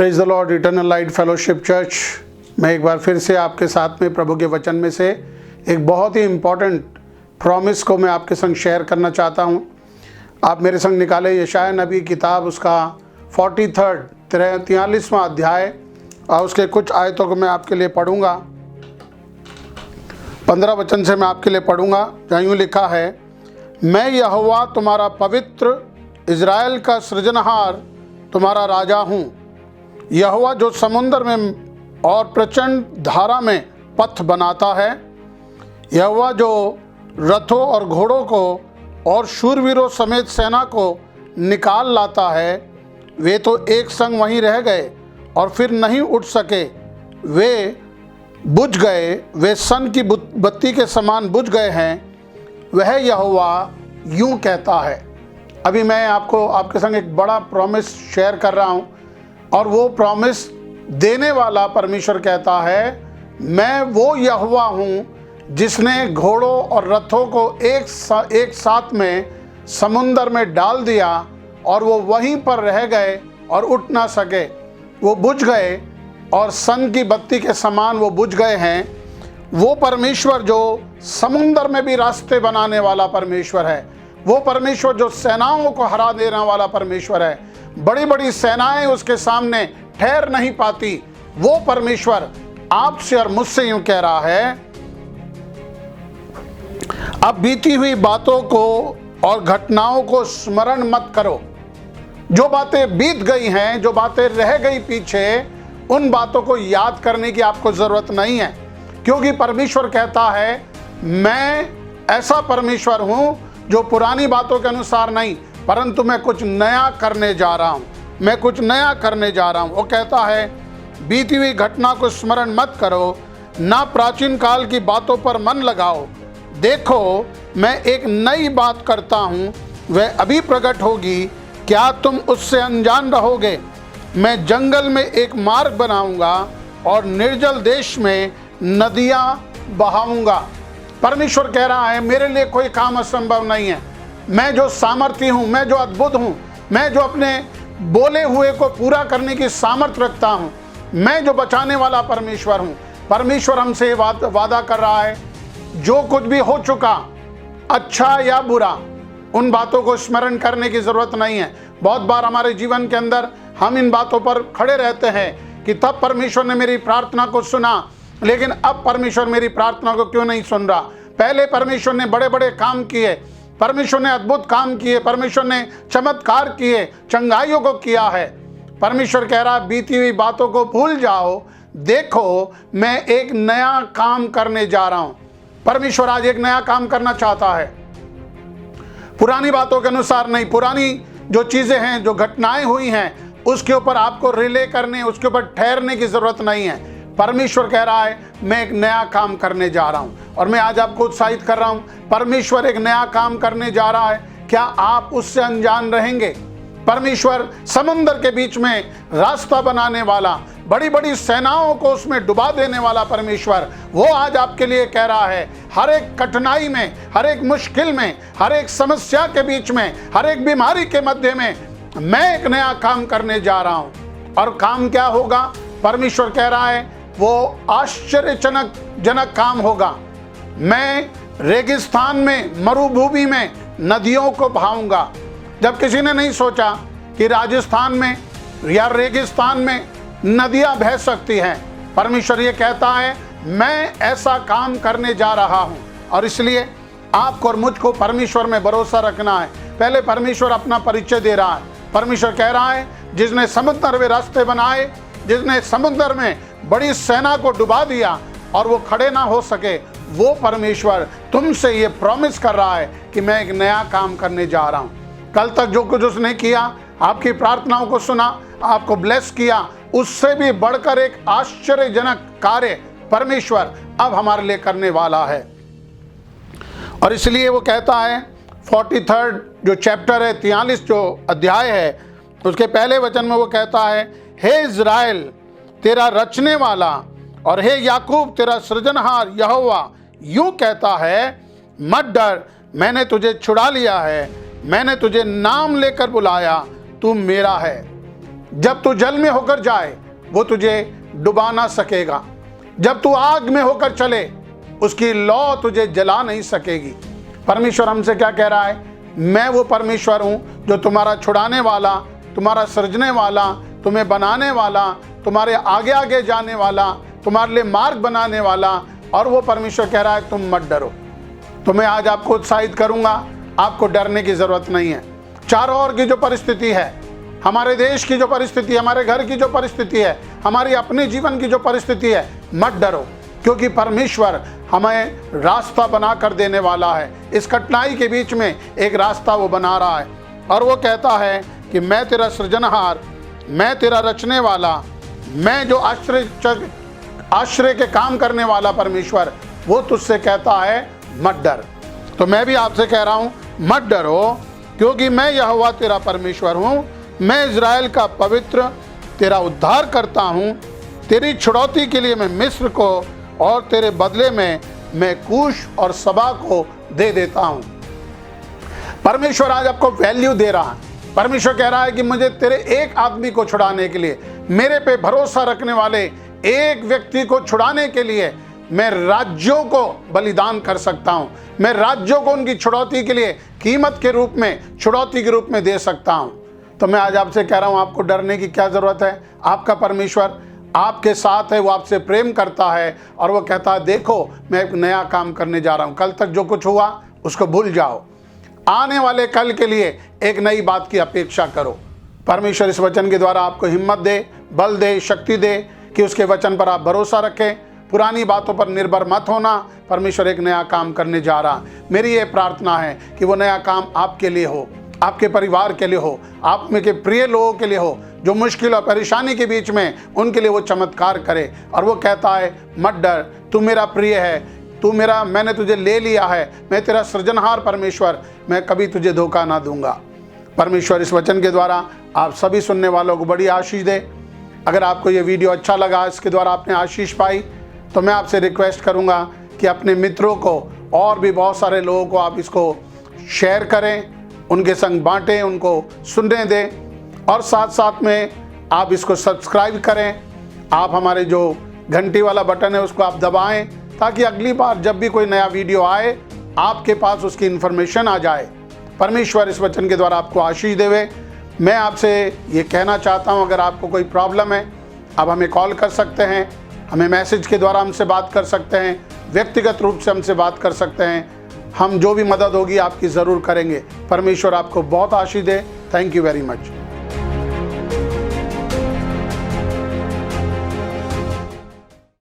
Praise the Lord eternal light fellowship church. मैं एक बार फिर से आपके साथ में प्रभु के वचन में से एक बहुत ही इम्पॉर्टेंट प्रॉमिस को मैं आपके संग शेयर करना चाहता हूँ। आप मेरे संग निकाले यशाया नबी किताब उसका 43वां अध्याय और उसके कुछ आयतों को मैं आपके लिए पढ़ूँगा। 15 वचन से मैं आपके लिए पढ़ूँगा। जहाँ यूँ लिखा है, मैं यहोवा तुम्हारा पवित्र इज़राइल का सृजनहार तुम्हारा राजा हूँ। यहोवा जो समुद्र में और प्रचंड धारा में पथ बनाता है, यहोवा जो रथों और घोड़ों को और शूरवीरों समेत सेना को निकाल लाता है। वे तो एक संग वहीं रह गए और फिर नहीं उठ सके, वे बुझ गए, वे सन की बत्ती के समान बुझ गए हैं। वह यहोवा यूं कहता है। अभी मैं आपके संग एक बड़ा प्रॉमिस शेयर कर रहा हूं और वो प्रॉमिस देने वाला परमेश्वर कहता है, मैं वो यहोवा हूं जिसने घोड़ों और रथों को एक साथ में समुंदर में डाल दिया और वो वहीं पर रह गए और उठ ना सके। वो बुझ गए और सन की बत्ती के समान वो बुझ गए हैं। वो परमेश्वर जो समुंदर में भी रास्ते बनाने वाला परमेश्वर है, वो परमेश्वर जो सेनाओं को हरा देने वाला परमेश्वर है, बड़ी बड़ी सेनाएं उसके सामने ठहर नहीं पाती। वो परमेश्वर आपसे और मुझसे यूं कह रहा है, अब बीती हुई बातों को और घटनाओं को स्मरण मत करो। जो बातें बीत गई हैं, जो बातें रह गई पीछे, उन बातों को याद करने की आपको जरूरत नहीं है, क्योंकि परमेश्वर कहता है, मैं ऐसा परमेश्वर हूं जो पुरानी बातों के अनुसार नहीं, परंतु मैं कुछ नया करने जा रहा हूं। मैं कुछ नया करने जा रहा हूं। वो कहता है, बीती हुई घटना को स्मरण मत करो, ना प्राचीन काल की बातों पर मन लगाओ। देखो, मैं एक नई बात करता हूं, वह अभी प्रकट होगी, क्या तुम उससे अनजान रहोगे? मैं जंगल में एक मार्ग बनाऊंगा और निर्जल देश में नदियां बहाऊंगा। परमेश्वर कह रहा है, मेरे लिए कोई काम असंभव नहीं है। मैं जो सामर्थ्य हूँ, मैं जो अद्भुत हूँ, मैं जो अपने बोले हुए को पूरा करने की सामर्थ्य रखता हूँ, मैं जो बचाने वाला परमेश्वर हूँ। परमेश्वर हमसे वादा कर रहा है, जो कुछ भी हो चुका, अच्छा या बुरा, उन बातों को स्मरण करने की ज़रूरत नहीं है। बहुत बार हमारे जीवन के अंदर हम इन बातों पर खड़े रहते हैं कि तब परमेश्वर ने मेरी प्रार्थना को सुना, लेकिन अब परमेश्वर मेरी प्रार्थना को क्यों नहीं सुन रहा? पहले परमेश्वर ने बड़े बड़े काम किए, परमेश्वर ने अद्भुत काम किए, परमेश्वर ने चमत्कार किए, चंगाइयों को किया है। परमेश्वर कह रहा है, बीती हुई बातों को भूल जाओ, देखो मैं एक नया काम करने जा रहा हूं। परमेश्वर आज एक नया काम करना चाहता है, पुरानी बातों के अनुसार नहीं। पुरानी जो चीजें हैं, जो घटनाएं हुई हैं, उसके ऊपर आपको रिले करने, उसके ऊपर ठहरने की जरूरत नहीं है। परमेश्वर कह रहा है, मैं एक नया काम करने जा रहा हूं और मैं आज आपको उत्साहित कर रहा हूं। परमेश्वर एक नया काम करने जा रहा है, क्या आप उससे अनजान रहेंगे? परमेश्वर समुंदर के बीच में रास्ता बनाने वाला, बड़ी बड़ी सेनाओं को उसमें डुबा देने वाला परमेश्वर, वो आज आपके लिए कह रहा है, हर एक कठिनाई में, हर एक मुश्किल में, हर एक समस्या के बीच में, हर एक बीमारी के मध्य में मैं एक नया काम करने जा रहा हूं। और काम क्या होगा? परमेश्वर कह रहा है, वो आश्चर्यजनक काम होगा। मैं रेगिस्तान में, मरुभूमि में नदियों को बहाऊंगा। जब किसी ने नहीं सोचा कि राजस्थान में या रेगिस्तान में नदियां बह सकती हैं, परमेश्वर ये कहता है, मैं ऐसा काम करने जा रहा हूं। और इसलिए आपको और मुझको परमेश्वर में भरोसा रखना है। पहले परमेश्वर अपना परिचय दे रहा है। परमेश्वर कह रहा है, जिसने समुद्र में रास्ते बनाए, जिसने समुद्र में बड़ी सेना को डुबा दिया और वो खड़े ना हो सके, वो परमेश्वर तुमसे ये प्रॉमिस कर रहा है कि मैं एक नया काम करने जा रहा हूं। कल तक जो कुछ उसने किया, आपकी प्रार्थनाओं को सुना, आपको ब्लेस किया, उससे भी बढ़कर एक आश्चर्यजनक कार्य परमेश्वर अब हमारे लिए करने वाला है। और इसलिए वो कहता है, 43 जो चैप्टर है, 43 जो अध्याय है, उसके पहले वचन में वो कहता है, हे इज़राइल तेरा रचने वाला और हे याकूब तेरा सृजनहार यहोवा यूं कहता है, मत डर, मैंने तुझे छुड़ा लिया है, मैंने तुझे नाम लेकर बुलाया, तू मेरा है। जब तू जल में होकर जाए वो तुझे डुबा ना सकेगा, जब तू आग में होकर चले उसकी लौ तुझे जला नहीं सकेगी। परमेश्वर हमसे क्या कह रहा है? मैं वो परमेश्वर हूं जो तुम्हारा छुड़ाने वाला, तुम्हारा सृजने वाला, तुम्हें बनाने वाला, तुम्हारे आगे आगे जाने वाला, तुम्हारे लिए मार्ग बनाने वाला। और वो परमेश्वर कह रहा है तुम मत डरो। तो मैं आज आपको उत्साहित करूंगा, आपको डरने की जरूरत नहीं है। चारों ओर की जो परिस्थिति है, हमारे देश की जो परिस्थिति है, हमारे घर की जो परिस्थिति है, हमारी अपने जीवन की जो परिस्थिति है, मत डरो, क्योंकि परमेश्वर हमें रास्ता बना कर देने वाला है। इस कठिनाई के बीच में एक रास्ता वो बना रहा है और वो कहता है कि मैं तेरा सृजनहार, मैं तेरा रचने वाला, मैं जो आश्रय के काम करने वाला परमेश्वर, वो तुझसे कहता है मत डर। तो मैं भी आपसे कह रहा हूँ मत डरो, क्योंकि मैं यहोवा तेरा परमेश्वर हूँ, मैं इज़राइल का पवित्र तेरा उद्धार करता हूँ। तेरी छुड़ौती के लिए मैं मिस्र को और तेरे बदले में मैं कूश और सबा को दे देता हूँ। परमेश्वर आज आपको वैल्यू दे रहा है। परमेश्वर कह रहा है कि मुझे तेरे एक आदमी को छुड़ाने के लिए, मेरे पे भरोसा रखने वाले एक व्यक्ति को छुड़ाने के लिए मैं राज्यों को बलिदान कर सकता हूं। मैं राज्यों को उनकी छुड़ौती के लिए कीमत के रूप में, छुड़ौती के रूप में दे सकता हूं। तो मैं आज आपसे कह रहा हूं, आपको डरने की क्या जरूरत है? आपका परमेश्वर आपके साथ है, वो आपसे प्रेम करता है और वो कहता है देखो मैं एक नया काम करने जा रहा हूं। कल तक जो कुछ हुआ उसको भूल जाओ, आने वाले कल के लिए एक नई बात की अपेक्षा करो। परमेश्वर इस वचन के द्वारा आपको हिम्मत दे, बल दे, शक्ति दे कि उसके वचन पर आप भरोसा रखें। पुरानी बातों पर निर्भर मत होना। परमेश्वर एक नया काम करने जा रहा। मेरी ये प्रार्थना है कि वो नया काम आपके लिए हो, आपके परिवार के लिए हो, आप में के प्रिय लोगों के लिए हो, जो मुश्किल और परेशानी के बीच में, उनके लिए वो चमत्कार करे। और वो कहता है मत डर, तू मेरा प्रिय है, तू मेरा, मैंने तुझे ले लिया है, मैं तेरा सृजनहार परमेश्वर, मैं कभी तुझे धोखा ना दूंगा। परमेश्वर इस वचन के द्वारा आप सभी सुनने वालों को बड़ी आशीष दे। अगर आपको ये वीडियो अच्छा लगा, इसके द्वारा आपने आशीष पाई, तो मैं आपसे रिक्वेस्ट करूंगा कि अपने मित्रों को और भी बहुत सारे लोगों को आप इसको शेयर करें, उनके संग बांटें, उनको सुनने दें और साथ साथ में आप इसको सब्सक्राइब करें। आप हमारे जो घंटी वाला बटन है उसको आप दबाएं, ताकि अगली बार जब भी कोई नया वीडियो आए आपके पास उसकी इन्फॉर्मेशन आ जाए। परमेश्वर इस वचन के द्वारा आपको आशीष देवे। मैं आपसे ये कहना चाहता हूँ, अगर आपको कोई प्रॉब्लम है आप हमें कॉल कर सकते हैं, हमें मैसेज के द्वारा हमसे बात कर सकते हैं, व्यक्तिगत रूप से हमसे बात कर सकते हैं। हम जो भी मदद होगी आपकी ज़रूर करेंगे। परमेश्वर आपको बहुत आशीष दे। Thank you very much.